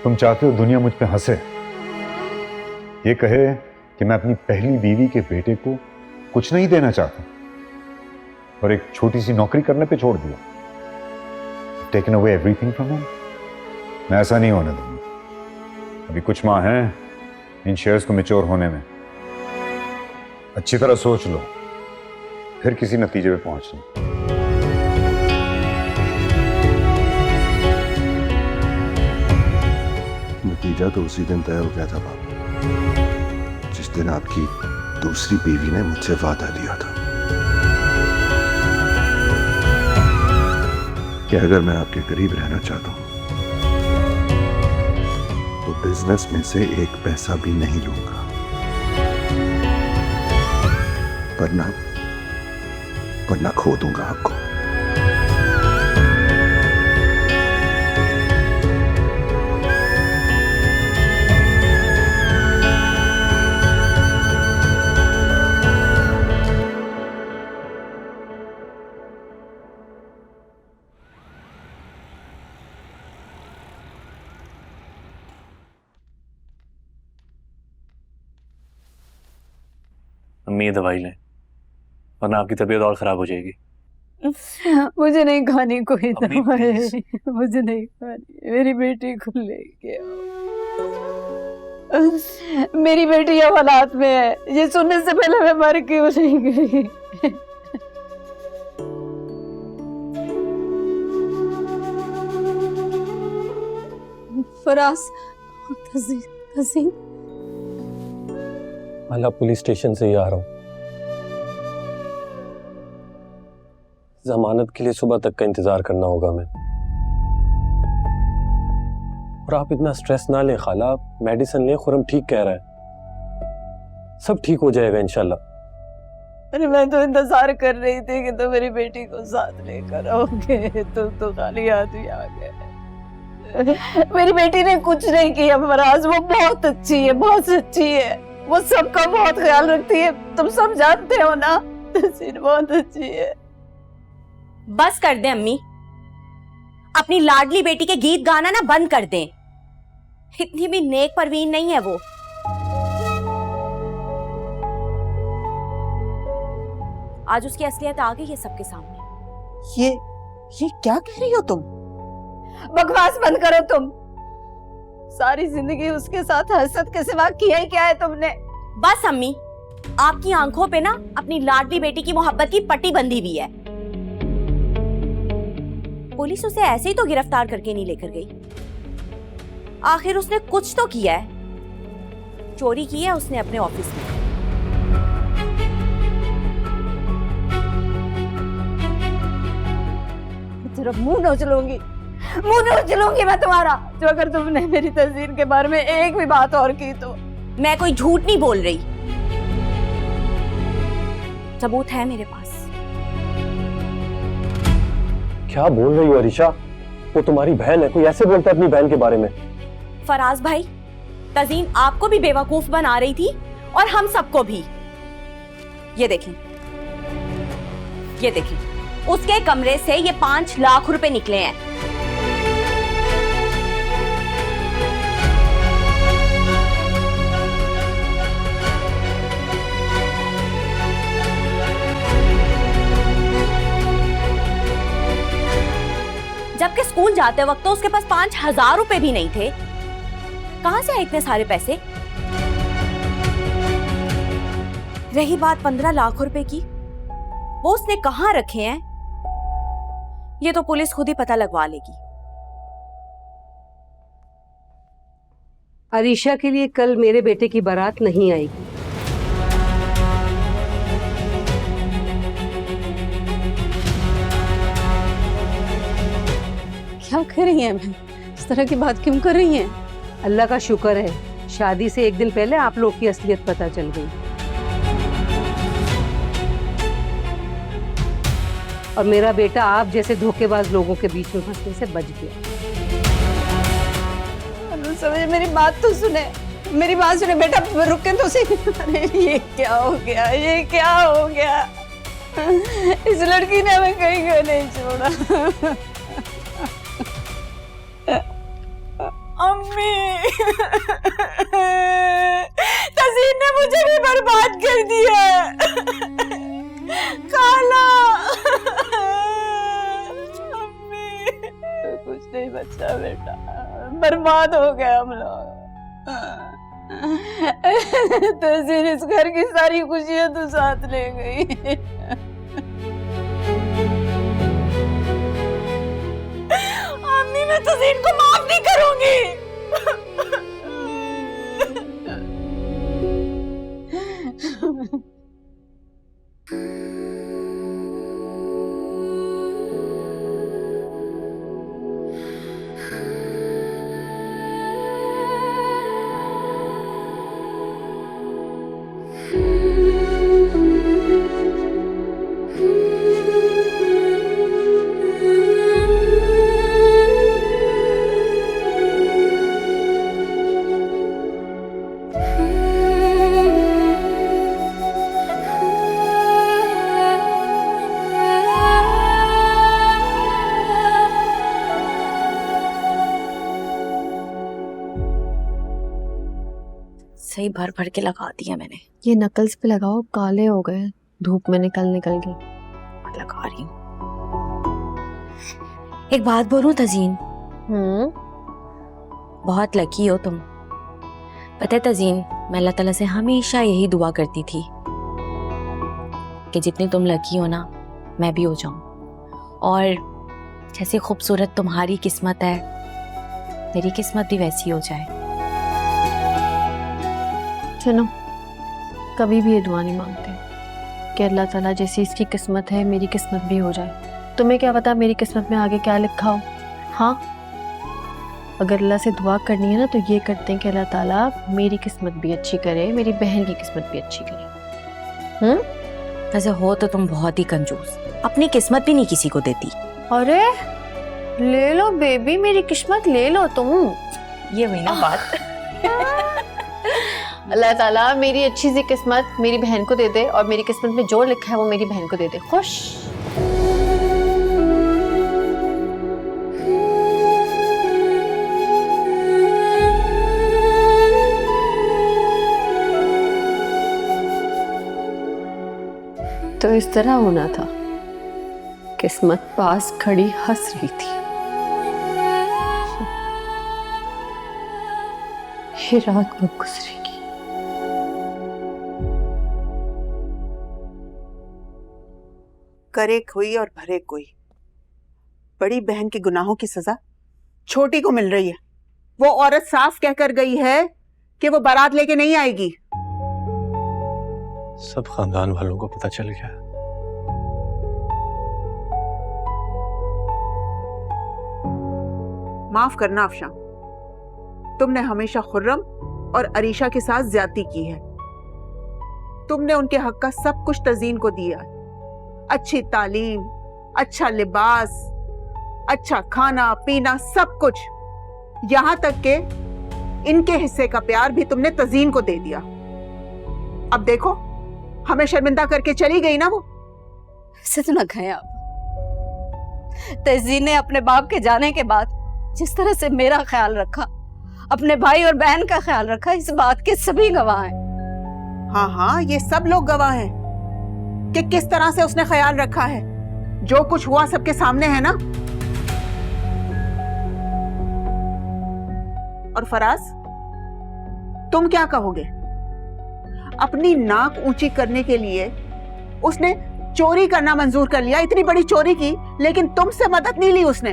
तुम चाहते हो दुनिया मुझ पे हंसे, ये कहे कि मैं अपनी पहली बीवी के बेटे को कुछ नहीं देना चाहता और एक छोटी सी नौकरी करने पे छोड़ दिया। Taken away everything from him. मैं ऐसा नहीं होने दूंगा। अभी कुछ माह हैं इन शेयर्स को मैच्योर होने में। अच्छी तरह सोच लो, फिर किसी नतीजे पे पहुंचना। नतीजा तो उसी दिन तय हो गया था बाबा, जिस दिन आपकी दूसरी बीवी ने मुझसे वादा लिया था कि अगर मैं आपके करीब रहना चाहता हूं तो बिजनेस में से एक पैसा भी नहीं लूंगा, वरना खो दूंगा आपको। अम्मी ये दवाई लें, वरना आपकी तबीयत और खराब हो जाएगी। मुझे नहीं खानी कोई दवाई, मुझे नहीं खानी। मेरी बेटी को लेके आओ। मेरी बेटी अब हालात में है, ये सुनने से पहले मैं मर क्यों नहीं गई। फराज, तज़ीन, मैं पुलिस स्टेशन से ही आ रहा हूँ। जमानत के लिए सुबह तक का इंतजार करना होगा मैं। और आप इतना स्ट्रेस ना लें खाला, आप मेडिसिन लें, खुरम ठीक कह रहा है, सब ठीक हो जाएगा इंशाल्लाह। अरे मैं तो इंतजार कर रही थी कि तुम मेरी बेटी को साथ लेकर आओगे, तुम तो खाली हाथ ही आ गए। मेरी बेटी ने कुछ नहीं किया फराज, वो बहुत अच्छी है, बहुत अच्छी है, वो सबका बहुत ख्याल रखती है, तुम सब जानते हो ना। तस्वीर बहुत अच्छी है। बस कर दें अम्मी, अपनी लाडली बेटी के गीत गाना ना बंद कर दें। इतनी भी नेक परवीन नहीं है वो। आज उसकी असलियत आ गई है सबके सामने। ये क्या कह रही हो तुम? बकवास बंद करो तुम। सारी जिंदगी उसके साथ हसद के सिवा किया ही क्या है तुमने? बस अम्मी, आपकी आंखों पे ना अपनी लाडली बेटी की मोहब्बत की पट्टी बंधी हुई है। पुलिस उसे ऐसे ही तो गिरफ्तार करके नहीं लेकर गई। आखिर उसने कुछ तो किया है, चोरी की है उसने अपने ऑफिस में। तेरा मुंह नोच लूंगी, मुंह नोच लूंगी मैं तुम्हारा, जो अगर तुमने मेरी तस्वीर के बारे में एक भी बात और की तो। मैं कोई झूठ नहीं बोल रही, सबूत है मेरे पास। क्या बोल रही हो अरीशा? वो तुम्हारी बहन है, कोई ऐसे बोलता है अपनी बहन के बारे में? फराज भाई, तज़ीन आपको भी बेवकूफ बना रही थी और हम सबको भी। ये देखें, ये देखें, उसके कमरे से ये 5 लाख रुपए निकले हैं। जबकि स्कूल जाते वक्त तो उसके पास 5,000 रुपए भी नहीं थे। कहां से आए इतने सारे पैसे? रही बात 15 लाख रुपए की, वो उसने कहां रखे हैं, ये तो पुलिस खुद ही पता लगवा लेगी। अरीशा के लिए कल मेरे बेटे की बारात नहीं आएगी। क्या कर रही हैं? मैं इस तरह की बात क्यों कर रही हैं? अल्लाह का शुक्र है, शादी से एक दिन पहले आप लोग की असलियत पता चल गई और मेरा बेटा आप जैसे धोखेबाज लोगों के बीच में फंसने से बच गया। समझ, मेरी बात तो सुने, मेरी बात सुने बेटा, रुके तो सही। अरे ये क्या हो गया, ये क्या हो गया? इस लड़की ने हमें कहीं का नहीं छोड़ा। अम्मी तज़ीन ने मुझे भी बर्बाद कर दिया। खाला अम्मी कुछ नहीं बचा बेटा, बर्बाद हो गए हम लोग। तज़ीन इस घर की सारी खुशियां तो साथ ले गई। अम्मी मैं तज़ीन को माफ नहीं करूंगी। सही भर भर के लगा दिया मैंने। ये नकल्स पे लगाओ, काले हो गए धूप में निकल के। लगा रही हूँ। एक बात बोलूं तज़ीन, बहुत लकी हो तुम। पता है तज़ीन, मैं अल्लाह ताला से हमेशा यही दुआ करती थी कि जितनी तुम लकी हो ना मैं भी हो जाऊं, और जैसे खूबसूरत तुम्हारी किस्मत है मेरी किस्मत भी वैसी हो जाए। सुनो, कभी भी ये दुआ नहीं मांगते कि अल्लाह ताला जैसी इसकी किस्मत है मेरी किस्मत भी हो जाए। तुम्हें क्या पता मेरी किस्मत में आगे क्या लिखा हो। हाँ, अगर अल्लाह से दुआ करनी है ना तो ये करते हैं कि अल्लाह ताला मेरी किस्मत भी अच्छी करे, मेरी बहन की किस्मत भी अच्छी करे। वैसे हो तो तुम बहुत ही कंजूस, अपनी किस्मत भी नहीं किसी को देती। अरे ले लो बेबी, मेरी किस्मत ले लो तुम। ये हुई ना बात। अल्लाह ताला मेरी अच्छी सी किस्मत मेरी बहन को दे दे, और मेरी किस्मत में जो लिखा है वो मेरी बहन को दे दे। खुश। तो इस तरह होना था। किस्मत पास खड़ी हंस रही थी। ये रात कब गुजरेगी? करे कोई और भरे कोई। बड़ी बहन के गुनाहों की सजा छोटी को मिल रही है। वो औरत साफ कहकर गई है कि वो बारात लेके नहीं आएगी। सब खानदान वालों को पता चल गया। माफ करना अफशान, तुमने हमेशा खुर्रम और अरीशा के साथ ज्यादती की है। तुमने उनके हक का सब कुछ तज़ीन को दिया। अच्छी तालीम, अच्छा लिबास, अच्छा खाना पीना, सब कुछ। यहां तक के इनके हिस्से का प्यार भी तुमने तज़ीन को दे दिया। अब देखो, हमें शर्मिंदा करके चली गई ना वो। ऐसे तो ना कहें आप। तज़ीन ने अपने बाप के जाने के बाद जिस तरह से मेरा ख्याल रखा, अपने भाई और बहन का ख्याल रखा, इस बात के सभी गवाह हैं। हाँ हाँ, ये सब लोग गवाह हैं कि किस तरह से उसने ख्याल रखा है। जो कुछ हुआ सबके सामने है ना। और फराज, तुम क्या कहोगे? अपनी नाक ऊंची करने के लिए उसने चोरी करना मंजूर कर लिया, इतनी बड़ी चोरी की, लेकिन तुमसे मदद नहीं ली उसने।